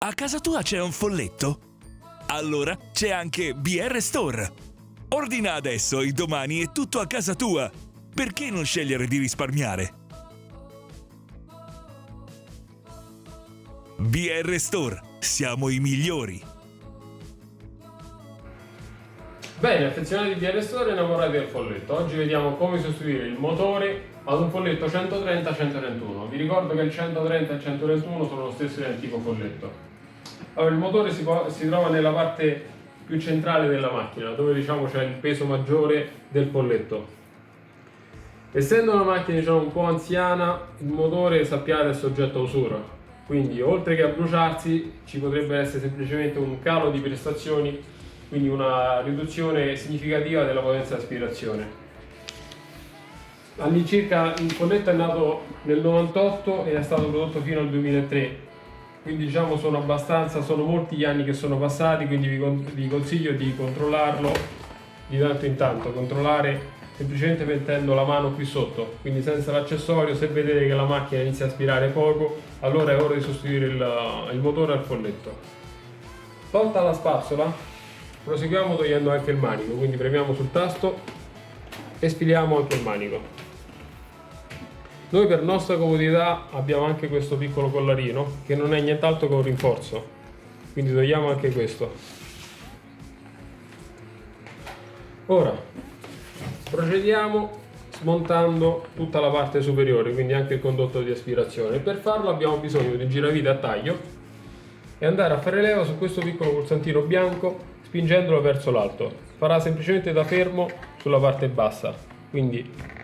A casa tua c'è un folletto? Allora c'è anche BR Store. Ordina adesso e domani è tutto a casa tua. Perché non scegliere di risparmiare? BR Store, siamo i migliori. Bene, affezionati di BR Store e innamorati del folletto. Oggi vediamo come sostituire il motore ad un folletto 130-131. Vi ricordo che il 130 e il 131 sono lo stesso identico folletto. Allora, il motore si trova nella parte più centrale della macchina, dove diciamo c'è il peso maggiore del folletto. Essendo una macchina un po' anziana, il motore sappiate è soggetto a usura, quindi oltre che a bruciarsi ci potrebbe essere semplicemente un calo di prestazioni, quindi una riduzione significativa della potenza di aspirazione. All'incirca il folletto è nato nel 98 e è stato prodotto fino al 2003. Quindi diciamo sono molti gli anni che sono passati, quindi vi consiglio di controllarlo di tanto in tanto, controllare semplicemente mettendo la mano qui sotto, quindi senza l'accessorio. Se vedete che la macchina inizia a aspirare poco, allora è ora di sostituire il motore al folletto. Tolta la spazzola, proseguiamo togliendo anche il manico, quindi premiamo sul tasto e sfiliamo anche il manico. Noi per nostra comodità abbiamo anche questo piccolo collarino che non è nient'altro che un rinforzo, quindi togliamo anche questo. Ora procediamo smontando tutta la parte superiore, quindi anche il condotto di aspirazione. Per farlo abbiamo bisogno di un giravite a taglio e andare a fare leva su questo piccolo pulsantino bianco spingendolo verso l'alto. Farà semplicemente da fermo sulla parte bassa, quindi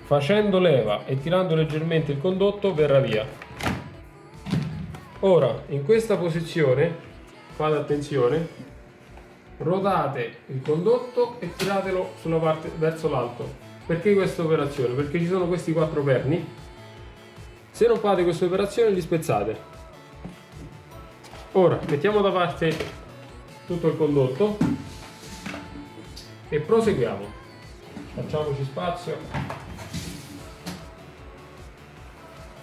facendo leva e tirando leggermente il condotto verrà via. Ora in questa posizione fate attenzione, rotate il condotto e tiratelo sulla parte verso l'alto. Perché questa operazione? Perché ci sono questi 4 perni, se non fate questa operazione li spezzate. Ora mettiamo da parte tutto il condotto e proseguiamo, facciamoci spazio.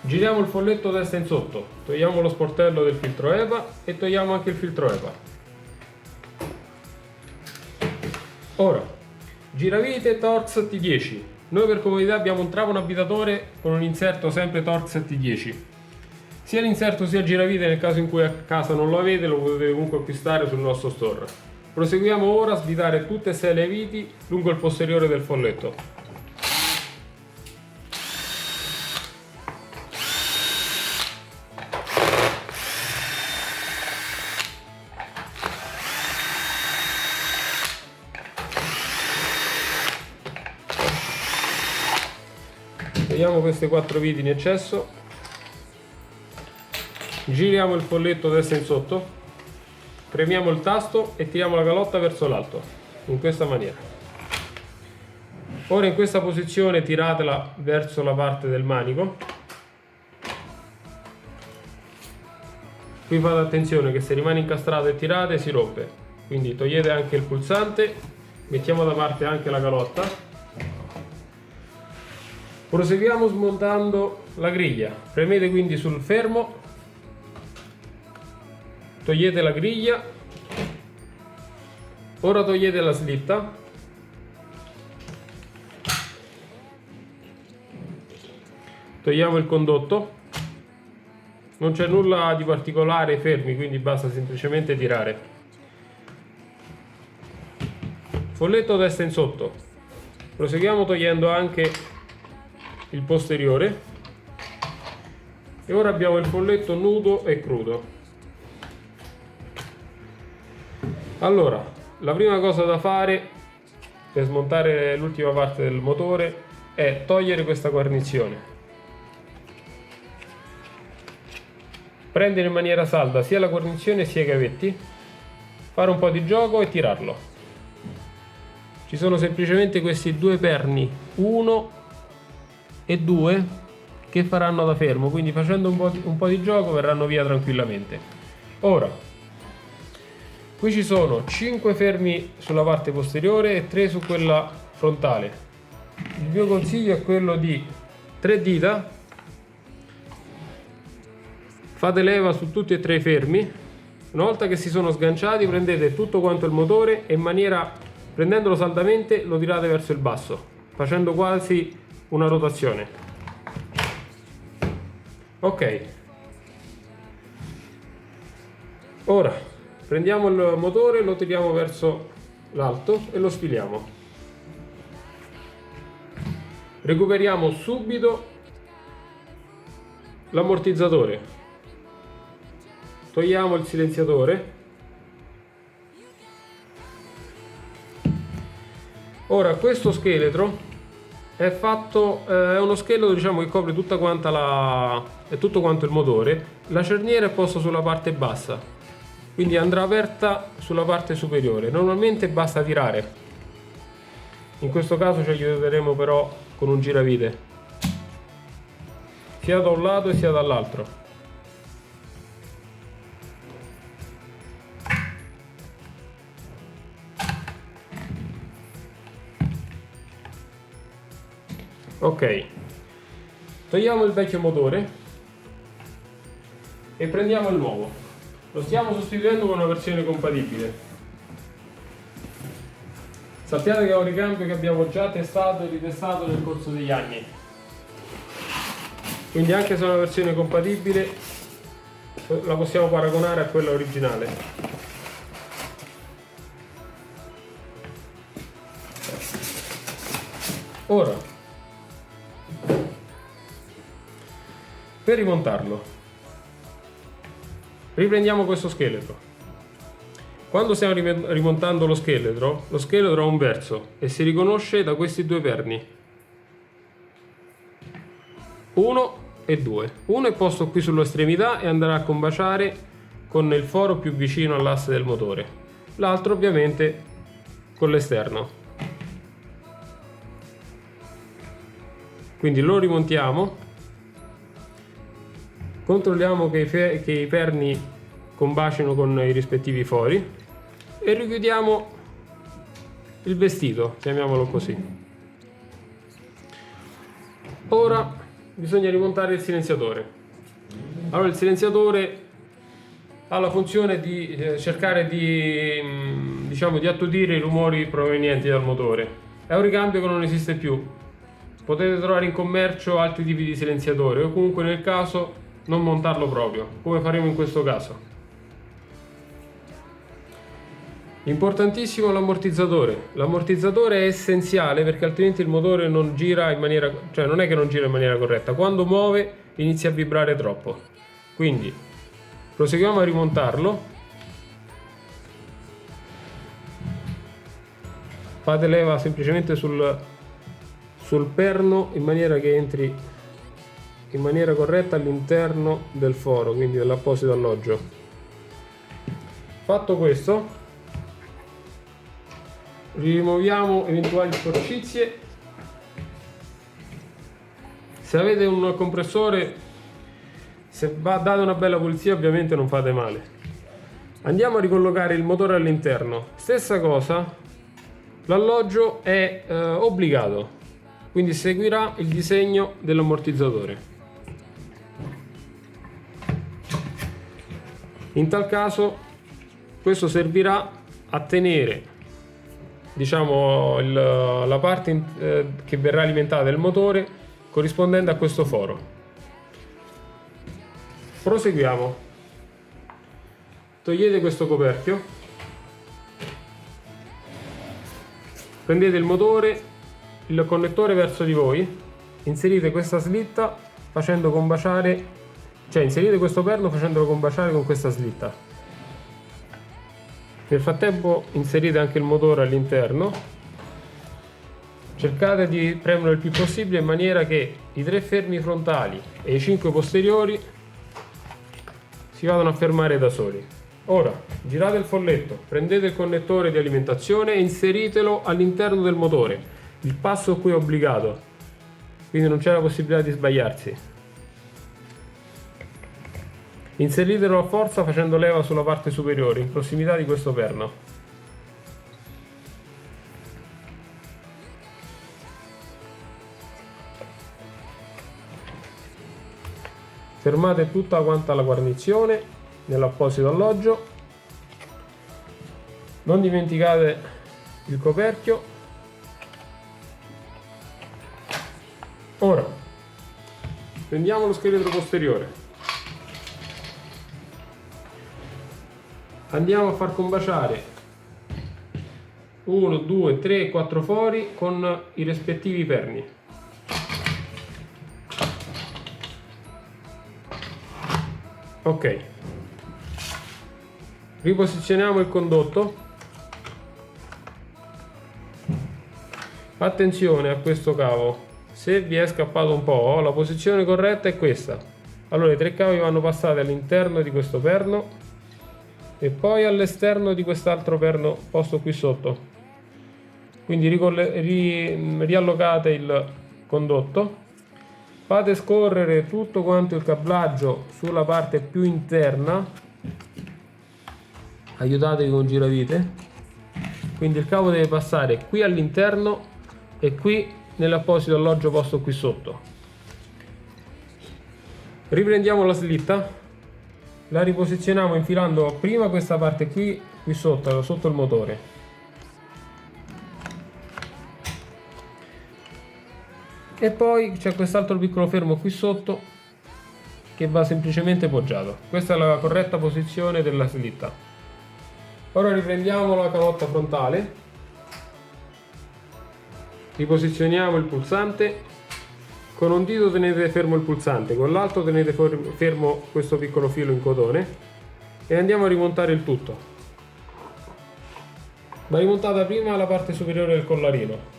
Giriamo il folletto destra in sotto, togliamo lo sportello del filtro EPA e togliamo anche il filtro EPA. Ora, giravite Torx T10. Noi per comodità abbiamo un trapano avvitatore con un inserto sempre Torx T10. Sia l'inserto sia il giravite, nel caso in cui a casa non lo avete, lo potete comunque acquistare sul nostro store. Proseguiamo ora a svitare tutte e 6 le viti lungo il posteriore del folletto. Togliamo queste 4 viti in eccesso, giriamo il folletto destra in sotto, premiamo il tasto e tiriamo la calotta verso l'alto, in questa maniera. Ora in questa posizione tiratela verso la parte del manico. Qui fate attenzione che se rimane incastrato e tirate si rompe, quindi togliete anche il pulsante, mettiamo da parte anche la calotta. Proseguiamo smontando la griglia, premete quindi sul fermo, togliete la griglia, ora togliete la slitta, togliamo il condotto, non c'è nulla di particolare ai fermi, quindi basta semplicemente tirare. Folletto destra in sotto, proseguiamo togliendo anche il posteriore e ora abbiamo il folletto nudo e crudo. Allora, la prima cosa da fare per smontare l'ultima parte del motore è togliere questa guarnizione, prendere in maniera salda sia la guarnizione sia i cavetti, fare un po' di gioco e tirarlo. Ci sono semplicemente questi 2 perni, 1 e 2, che faranno da fermo, quindi facendo un po' di gioco verranno via tranquillamente. Ora, qui ci sono 5 fermi sulla parte posteriore e 3 su quella frontale. Il mio consiglio è quello di 3 dita Fate leva su tutti e tre i fermi. Una volta che si sono sganciati, prendete tutto quanto il motore e prendendolo saldamente lo tirate verso il basso, facendo quasi una rotazione. Ok. Ora prendiamo il motore, lo tiriamo verso l'alto e lo sfiliamo. Recuperiamo subito l'ammortizzatore. Togliamo il silenziatore. Ora questo scheletro è uno scheletro, diciamo, che copre tutta quanta tutto quanto il motore. La cerniera è posta sulla parte bassa, quindi andrà aperta sulla parte superiore. Normalmente basta tirare. In questo caso ci aiuteremo però con un giravite, sia da un lato sia dall'altro. Ok, togliamo il vecchio motore e prendiamo il nuovo. Lo stiamo sostituendo con una versione compatibile. Sappiate che è un ricambio che abbiamo già testato e ritestato nel corso degli anni, quindi anche se è una versione compatibile la possiamo paragonare a quella originale. Ora, per rimontarlo, riprendiamo questo scheletro. Quando stiamo rimontando lo scheletro ha un verso e si riconosce da questi due perni, 1 e 2. Uno è posto qui sull'estremità e andrà a combaciare con il foro più vicino all'asse del motore, l'altro ovviamente con l'esterno. Quindi lo rimontiamo. Controlliamo che i perni combacino con i rispettivi fori e richiudiamo il vestito, chiamiamolo così. Ora bisogna rimontare il silenziatore. Allora, il silenziatore ha la funzione di cercare di attutire i rumori provenienti dal motore. È un ricambio che non esiste più. Potete trovare in commercio altri tipi di silenziatore o comunque nel caso non montarlo proprio, come faremo in questo caso. Importantissimo l'ammortizzatore. L'ammortizzatore è essenziale perché altrimenti il motore non gira in maniera, cioè non è che non gira in maniera corretta, quando muove inizia a vibrare troppo. Quindi proseguiamo a rimontarlo. Fate leva semplicemente sul perno in maniera che entri in maniera corretta all'interno del foro, quindi dell'apposito alloggio. Fatto questo, rimuoviamo eventuali sporcizie. Se avete un compressore, date una bella pulizia, ovviamente non fate male. Andiamo a ricollocare il motore all'interno. Stessa cosa, l'alloggio è obbligato, quindi seguirà il disegno dell'ammortizzatore. In tal caso questo servirà a tenere, diciamo, la parte che verrà alimentata del motore corrispondente a questo foro. Proseguiamo. Togliete questo coperchio, prendete il motore, il connettore verso di voi, inserite questa slitta facendo combaciare, cioè inserite questo perno facendolo combaciare con questa slitta. Nel frattempo inserite anche il motore all'interno. Cercate di premerlo il più possibile in maniera che i 3 fermi frontali e i 5 posteriori si vadano a fermare da soli. Ora girate il folletto, prendete il connettore di alimentazione e inseritelo all'interno del motore. Il passo qui è obbligato, quindi non c'è la possibilità di sbagliarsi. Inseritelo a forza facendo leva sulla parte superiore, in prossimità di questo perno. fermate tutta quanta la guarnizione nell'apposito alloggio, non dimenticate il coperchio. Ora prendiamo lo scheletro posteriore, andiamo a far combaciare 1, 2, 3, 4 fori con i rispettivi perni. Ok, riposizioniamo il condotto. Attenzione a questo cavo, se vi è scappato un po', la posizione corretta è questa. Allora i 3 cavi vanno passati all'interno di questo perno e poi all'esterno di quest'altro perno posto qui sotto. Quindi riallocate il condotto, fate scorrere tutto quanto il cablaggio sulla parte più interna, aiutatevi con giravite, quindi il cavo deve passare qui all'interno e qui nell'apposito alloggio posto qui sotto. Riprendiamo la slitta, la riposizioniamo infilando prima questa parte qui sotto il motore. E poi c'è quest'altro piccolo fermo qui sotto che va semplicemente poggiato. Questa è la corretta posizione della slitta. Ora riprendiamo la calotta frontale, riposizioniamo il pulsante, con un dito tenete fermo il pulsante, con l'altro tenete fermo questo piccolo filo in cotone e andiamo a rimontare il tutto. Va rimontata prima la parte superiore del collarino,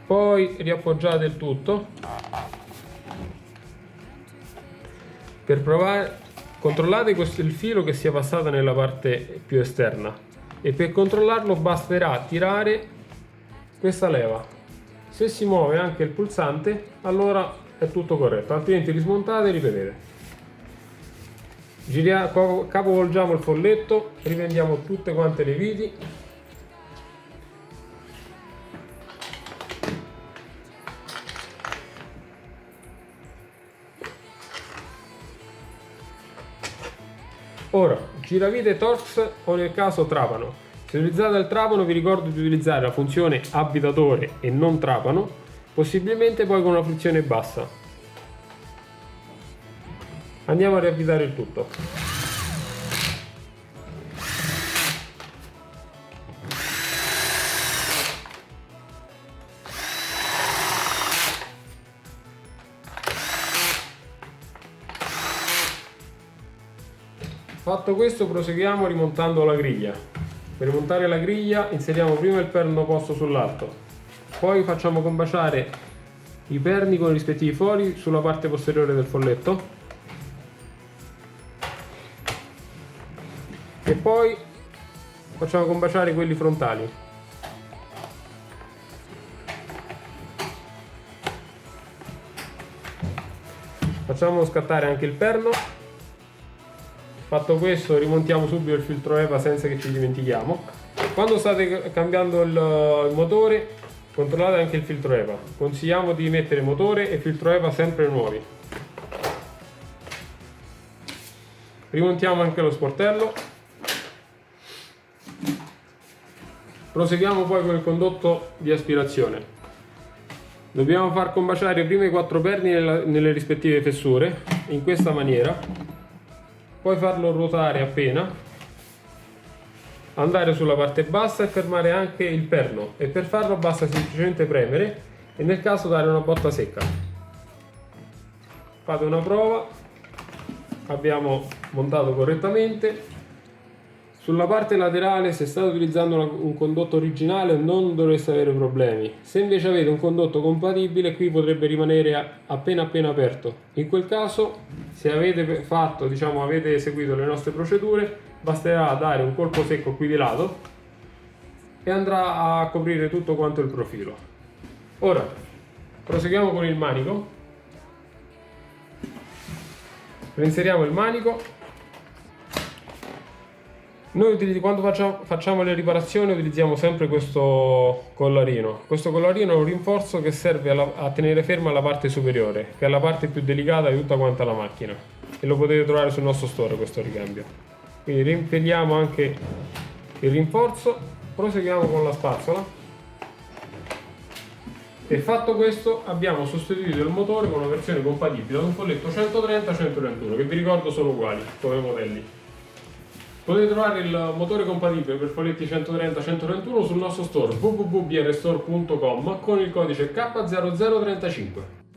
poi riappoggiate il tutto. Per provare, controllate il filo che sia passato nella parte più esterna e per controllarlo basterà tirare questa leva. Se si muove anche il pulsante, allora è tutto corretto, altrimenti rismontate e ripetete. Capovolgiamo il folletto, riprendiamo tutte quante le viti. Ora, giravite Torx o nel caso trapano. Se utilizzate il trapano vi ricordo di utilizzare la funzione abitatore e non trapano, possibilmente poi con una frizione bassa. Andiamo a riavvitare il tutto. Fatto questo proseguiamo rimontando la griglia. Per rimontare la griglia inseriamo prima il perno posto sull'alto, poi facciamo combaciare i perni con i rispettivi fori sulla parte posteriore del folletto e poi facciamo combaciare quelli frontali. Facciamo scattare anche il perno. Fatto questo rimontiamo subito il filtro EVA senza che ci dimentichiamo. Quando state cambiando il motore controllate anche il filtro EVA. Consigliamo di mettere motore e filtro EVA sempre nuovi. Rimontiamo anche lo sportello. Proseguiamo poi con il condotto di aspirazione. Dobbiamo far combaciare prima i 4 perni nelle rispettive fessure in questa maniera, poi farlo ruotare appena, andare sulla parte bassa e fermare anche il perno, e per farlo basta semplicemente premere e nel caso dare una botta secca. Fate una prova. Abbiamo montato correttamente. Sulla parte laterale, se state utilizzando un condotto originale, non dovreste avere problemi. Se invece avete un condotto compatibile, qui potrebbe rimanere appena aperto. In quel caso, se avete avete seguito le nostre procedure, basterà dare un colpo secco qui di lato e andrà a coprire tutto quanto il profilo. Ora proseguiamo con il manico. Reinseriamo il manico. Noi quando facciamo le riparazioni utilizziamo sempre questo collarino. Questo collarino è un rinforzo che serve a tenere ferma la parte superiore, che è la parte più delicata di tutta quanta la macchina. E lo potete trovare sul nostro store questo ricambio. Quindi rimpelliamo anche il rinforzo, proseguiamo con la spazzola. E fatto questo abbiamo sostituito il motore con una versione compatibile ad un folletto 130-131, che vi ricordo sono uguali come modelli. Potete trovare il motore compatibile per folletti 130-131 sul nostro store www.brstore.com con il codice K0035.